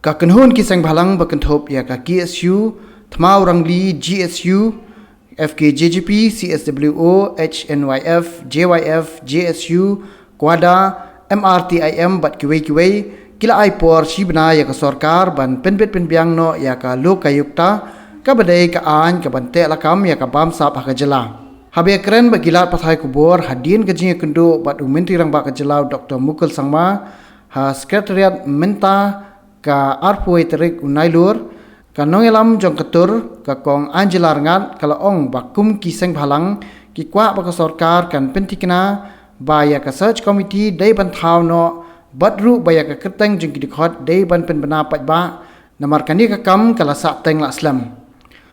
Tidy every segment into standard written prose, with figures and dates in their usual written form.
ka kanhon ki sengbhalang bakanthop ya ka KSU thmau rangli GSU FKJGP CSWO HNYF JYF JSU Kwada MRTIM bat kiwei kila ai por Shibnai ya ka Sorkar ban penbet penbiang no ya ka Lokayukta ka badai ka an ka bante lakam ya ka bam sap ha ka jela habe keren bagilat pathai kubor hadin ka jing kendo bat menteri rang ba ka jela Dr. Mukul Sangma ha sekretariat menta ka arpoi terik unailur ka nongelam jong ketur ka kong Angela Rangat kala ong bakum ki sengbhalang ki kwa ba ka Sorkar kan pentikna baya ka search committee dai ban thau no badru baya ka kerteng jong ki dikhot dai ban pen bana pat ba namar kani ka kam kala sa teng la islam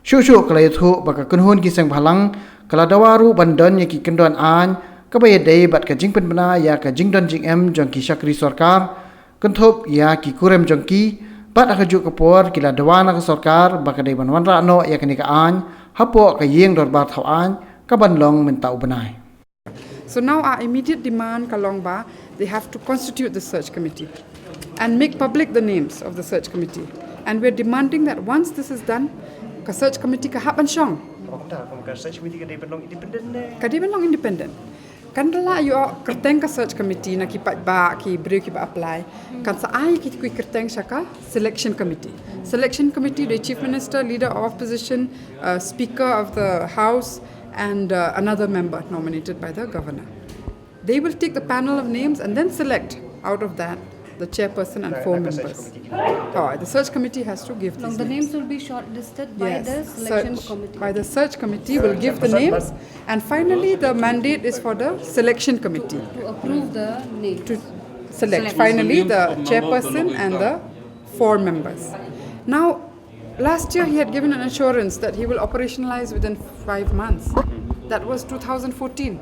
shu kala yathu ba ka kunhun ki sengbhalang kala dawaru bandon ya ki kendon an ka baya dai bat ka jing pen bana ya ka jing don jing em jong ki Shakri Sorkar kenthop ya ki kurem jong ki bat akajuk kapor kila dawana ka Sorkar ba ka dai ban wan ra no ya kani ka an hapo ka yeng dor bar thau an ka ban long men tau banai. So now our immediate demand Kalongba, they have to constitute the search committee and make public the names of the search committee. And we're demanding that once this is done, the search committee ka hapan syong. Search committee ka independent. Ka long independent. Kandala you kerteng ka search committee na kipat ba ki beri ki ba apply. Kan sa ai ki kui kerteng syaka selection committee. Selection committee the chief minister, leader of opposition, speaker of the house and another member nominated by the governor. They will take the panel of names and then select out of that the chairperson and 4 members. The search committee has to give these The names. names will be shortlisted by the selection committee. By the search committee will give the names, and finally the mandate is for the selection committee To approve the names. to select finally the chairperson and the 4 members. Now, last year he had given an assurance that he will operationalize within 5 months. That was 2014.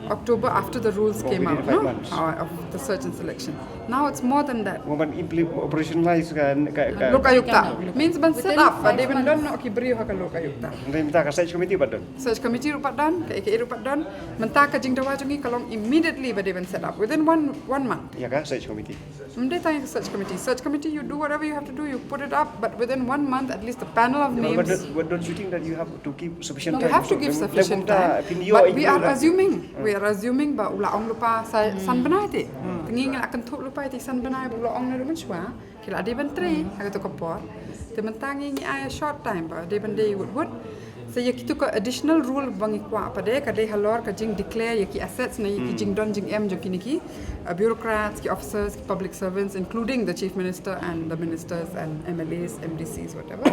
October after the rules came out, no? Of the search and selection. Now it's more than that. Operationalize Lokayukta means ban set up, but they will don't know ki beri ka Lokayukta. ka search committee badon. Search committee rupat dan, KK rupat dan, mentah ka jing dawa jungi kalong immediately but they will set up within one month. Ya ka search committee. Mende tanya ke search committee. Search committee you do whatever you have to do, you put it up, but within 1 month at least the panel of names. But don't you think that you have to give sufficient time? You have to give sufficient time. But we are assuming ba ula ong lupa san benai ti. Tenging akan thuk lupa ti san benai ula ong na rumen shwa. Kila ade pyntrei aga to kapor. Te mentangi ni a short time ba de bande would. So ya kitu ka additional rule bangi kwa pade ka de halor ka jing declare ya ki assets na ki jing don jing em jo kiniki bureaucrats ki officers ki public servants including the chief minister and the ministers and MLAs MDCs whatever.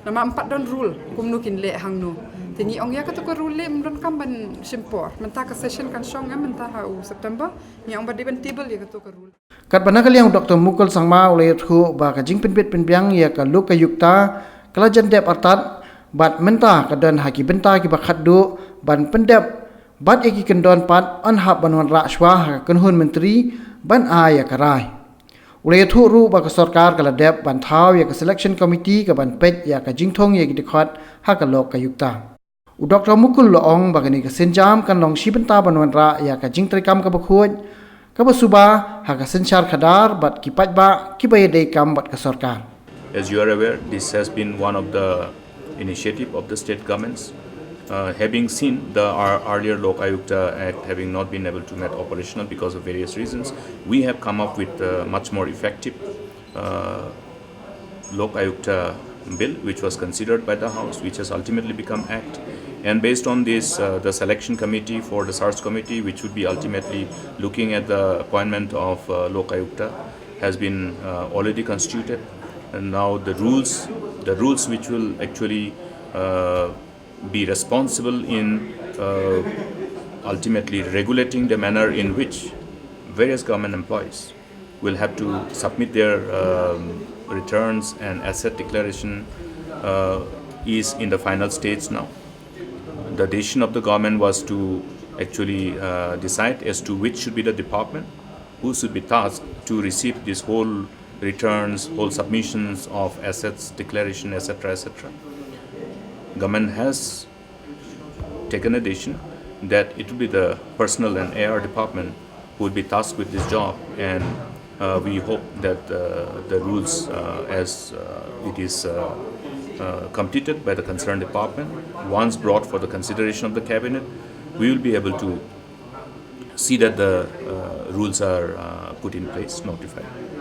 Nama 4 don rule kumnu kin le hang nu. Tini ong ya ka to ko rule le mdon kam ban simpor. Mentah ka session kan song em mentah ha September ni ong ba de ban table ya ka to ko rule. Kat banakal yang Dr. Mukul Sangma ulay thu ba ka jing penbet penbiang ya ka Lokayukta kala jandep artat bat menta ka don haki benta ki bakhat du ban pendep bat eki kendon pat anhap banwan ra shwa ha kunhun menteri ban ya ka rai ulay thu ru ba ka Sorkar kala dep ban thau ya ka selection committee ka ban pet ya ka jingthong ya ki dikhat ha ka Lokayukta u Dr. Mukul loong ba ka ni ka senjam kan long shibenta banwan ra ya ka jingtrikam ka bakhoj ka basuba ha ka senchar khadar bat ki pat ba ki bay dei kam bat ka Sorkar. As you are aware, this has been one of the initiative of the state governments. Having seen the earlier Lokayukta Act having not been able to get operational because of various reasons, we have come up with a much more effective Lokayukta bill, which was considered by the House, which has ultimately become Act. And based on this, the selection committee for the search committee, which would be ultimately looking at the appointment of Lokayukta, has been already constituted. And now the rules which will actually be responsible in ultimately regulating the manner in which various government employees will have to submit their returns and asset declaration is in the final stage now. The decision of the government was to actually decide as to which should be the department who should be tasked to receive this whole returns, whole submissions of assets, declaration, etc., etc. Government has taken a decision that it will be the personnel and AR department who will be tasked with this job, and We hope that the rules, as it is completed by the concerned department, once brought for the consideration of the cabinet, we will be able to see that the rules are put in place, notified.